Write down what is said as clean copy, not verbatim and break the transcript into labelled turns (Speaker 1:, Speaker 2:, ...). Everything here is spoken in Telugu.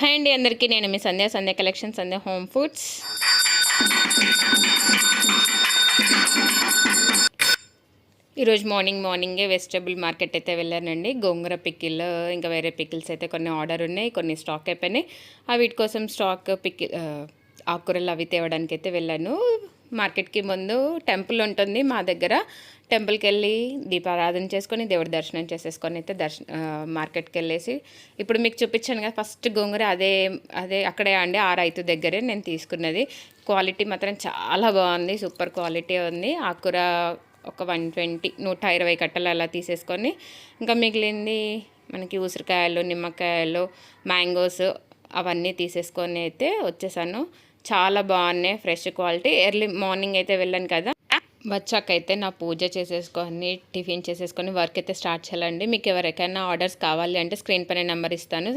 Speaker 1: హాయ్ అండి అందరికీ, నేను మీ సంధ్య కలెక్షన్, సంధ్య హోమ్ ఫుడ్స్. ఈరోజు మార్నింగే వెజిటబుల్ మార్కెట్ అయితే వెళ్ళానండి. గోంగూర పికిల్, ఇంకా వేరే పికిల్స్ అయితే కొన్ని ఆర్డర్ ఉన్నాయి, కొన్ని స్టాక్ అయిపోయినాయి. వీటి కోసం స్టాక్ ఆకుకూరలు అవి తేవడానికి అయితే వెళ్ళాను. మార్కెట్కి ముందు టెంపుల్ ఉంటుంది మా దగ్గర. టెంపుల్కి వెళ్ళి దీపారాధన చేసుకొని దేవుడి దర్శనం చేసేసుకొని అయితే మార్కెట్కి వెళ్ళేసి ఇప్పుడు మీకు చూపించాను కదా ఫస్ట్ గోంగూర, అదే అక్కడే అండి ఆ రైతు దగ్గరే నేను తీసుకున్నది. క్వాలిటీ మాత్రం చాలా బాగుంది, సూపర్ క్వాలిటీ ఉంది. ఆకుకూర ఒక 120 కట్టలు అలా తీసేసుకొని, ఇంకా మిగిలింది మనకి ఉసిరికాయలు, నిమ్మకాయలు, మ్యాంగోస్ అవన్నీ తీసేసుకొని అయితే వచ్చేసాను. చాలా బాగున్నాయి, ఫ్రెష్ క్వాలిటీ. ఎర్లీ మార్నింగ్ అయితే వెళ్ళాను కదా, వచ్చాకైతే నా పూజ చేసేసుకొని టిఫిన్ చేసేసుకొని వర్క్ అయితే స్టార్ట్ చేయాలండి. మీకు ఎవరికైనా ఆర్డర్స్ కావాలి అంటే స్క్రీన్ పైన నెంబర్ ఇస్తాను,